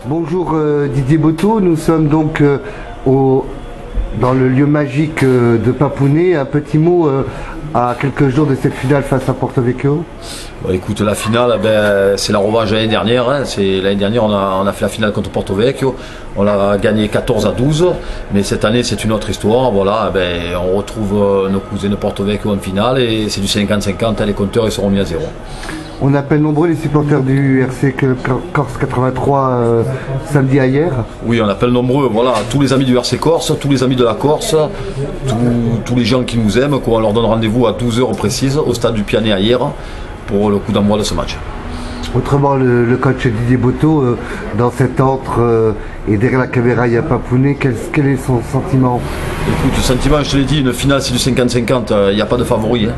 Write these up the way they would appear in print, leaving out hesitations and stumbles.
Bonjour Didier Botteau, nous sommes donc dans le lieu magique de Papounet. Un petit mot à quelques jours de cette finale face à Porto Vecchio. Bon, écoute, la finale, c'est la revanche de l'année dernière. L'année dernière, on a fait la finale contre Porto Vecchio. On l'a gagné 14-12. Mais cette année, c'est une autre histoire. Voilà, on retrouve nos cousins de Porto Vecchio en finale et c'est du 50-50. Les compteurs ils seront mis à zéro. On appelle nombreux les supporters du RC Corse 83 samedi à hier. Oui, on appelle nombreux. Voilà, tous les amis du RC Corse, tous les amis de la Corse, tous les gens qui nous aiment. On leur donne rendez-vous à 12h précises au stade du Pianet à hier pour le coup d'envoi de ce match. Autrement, le coach Didier Botteau, dans cet antre et derrière la caméra, il y a Papounet. Quel est son sentiment? Écoute, le sentiment, je te l'ai dit, une finale c'est du 50-50, il n'y a pas de favori.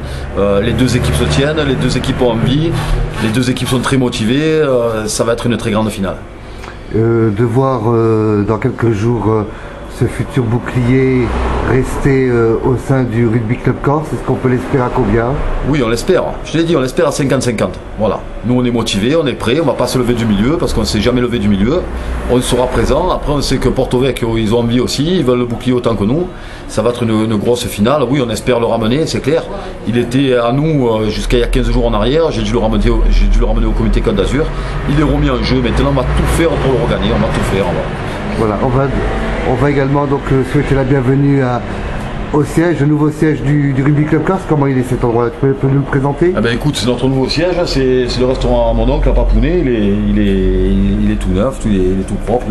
Les deux équipes se tiennent, les deux équipes ont envie, les deux équipes sont très motivées, ça va être une très grande finale. De voir dans quelques jours ce futur bouclier rester au sein du Rugby Club Corse, est-ce qu'on peut l'espérer à combien? Oui, on l'espère. Je l'ai dit, on l'espère à 50-50. Voilà. Nous, on est motivés, on est prêts, on ne va pas se lever du milieu parce qu'on ne s'est jamais levé du milieu. On sera présent. Après, on sait que Porto Vecchio, ils ont envie aussi, ils veulent le bouclier autant que nous. Ça va être une grosse finale. Oui, on espère le ramener, c'est clair. Il était à nous jusqu'à il y a 15 jours en arrière. J'ai dû le ramener au comité Côte d'Azur. Il est remis en jeu. Maintenant, on va tout faire pour le regagner. On va tout faire. Voilà, on va également donc souhaiter la bienvenue au siège, le nouveau siège du Rugby Club Corse. Comment il est cet endroit? Tu peux nous le présenter? Écoute, c'est notre nouveau siège, c'est le restaurant à mon oncle à Papounet. Il est tout neuf, il est tout propre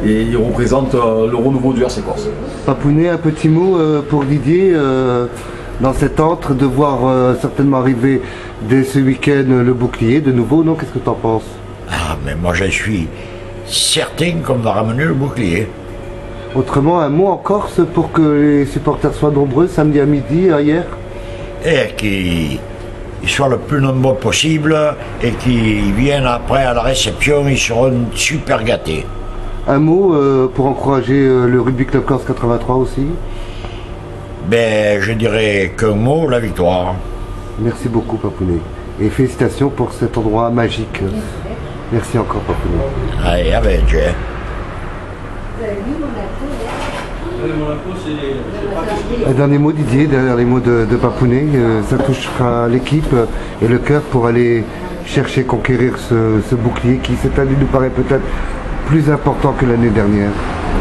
et il représente le renouveau du RC Corse. Papounet, un petit mot pour Didier dans cet antre, de voir certainement arriver dès ce week-end le bouclier de nouveau, non? Qu'est-ce que tu en penses? Ah, mais moi je suis certain qu'on va ramener le bouclier. Autrement, un mot en Corse pour que les supporters soient nombreux samedi à midi, hier? Et qu'ils soient le plus nombreux possible et qu'ils viennent après à la réception, ils seront super gâtés. Un mot pour encourager le Rugby Club Corse 83 aussi? Je dirais qu'un mot, la victoire. Merci beaucoup Papounet. Et félicitations pour cet endroit magique. Merci encore Papounet. Allez, avec. Un dernier mot Didier, derrière les mots de Papounet, ça touchera l'équipe et le cœur pour aller chercher, conquérir ce bouclier qui cette année nous paraît peut-être plus important que l'année dernière.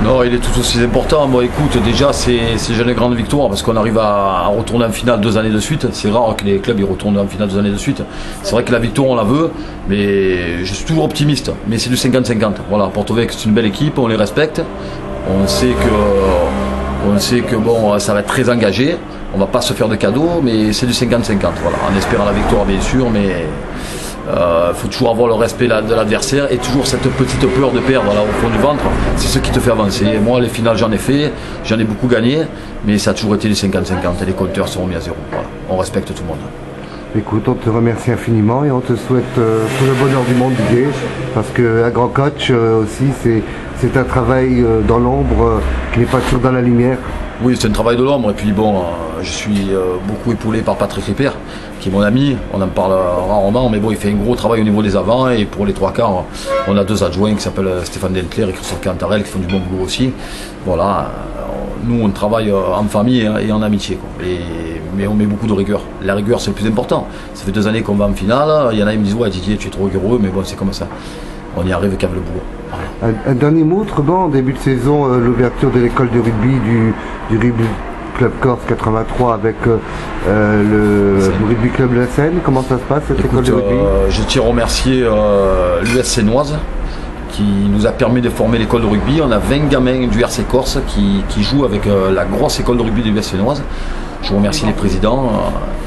Non, il est tout aussi important. Moi, écoute, déjà, c'est une grande victoire parce qu'on arrive à retourner en finale 2 années de suite. C'est rare que les clubs ils retournent en finale 2 années de suite. C'est vrai que la victoire, on la veut, mais je suis toujours optimiste. Mais c'est du 50-50. Voilà, Porto Vecchio, c'est une belle équipe, on les respecte. On sait que bon, ça va être très engagé. On va pas se faire de cadeaux, mais c'est du 50-50. Voilà, en espérant la victoire, bien sûr, mais faut toujours avoir le respect de l'adversaire et toujours cette petite peur de perdre là, au fond du ventre. C'est ce qui te fait avancer. Et moi, les finales, j'en ai fait, j'en ai beaucoup gagné, mais ça a toujours été du 50-50 et les compteurs seront mis à zéro. Voilà, on respecte tout le monde. Écoute, on te remercie infiniment et on te souhaite tout le bonheur du monde, Didier, parce qu'un grand coach aussi, c'est un travail dans l'ombre qui n'est pas toujours dans la lumière. Oui, c'est un travail de l'ombre. Et puis bon, je suis beaucoup épaulé par Patrick Ripper, qui est mon ami. On en parle rarement, mais bon, il fait un gros travail au niveau des avants. Et pour les 3/4, on a 2 adjoints qui s'appellent Stéphane Dentler et Christophe Cantarel, qui font du bon boulot aussi. Voilà, nous on travaille en famille et en amitié, quoi. Mais on met beaucoup de rigueur. La rigueur, c'est le plus important. Ça fait 2 années qu'on va en finale. Il y en a qui me disent ouais Didier, tu es trop rigoureux, mais bon, c'est comme ça. On y arrive qu'avec le boulot. Voilà. Un dernier mot, autrement, en début de saison, l'ouverture de l'école de rugby du Rugby Club Corse 83 avec le Rugby Club de la Seine. Comment ça se passe cette école de rugby? Je tiens à remercier l'US Sénoise qui nous a permis de former l'école de rugby. On a 20 gamins du RC Corse qui jouent avec la grosse école de rugby de l'US Sénoise. Je remercie les présidents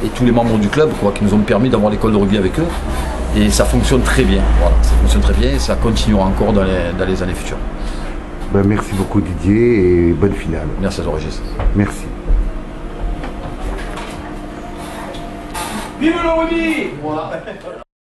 et tous les membres du club qui nous ont permis d'avoir l'école de rugby avec eux. Et ça fonctionne très bien. Voilà, ça fonctionne très bien et ça continuera encore dans les années futures. Merci beaucoup Didier et bonne finale. Merci à toi Régis. Merci. Vive le rugby!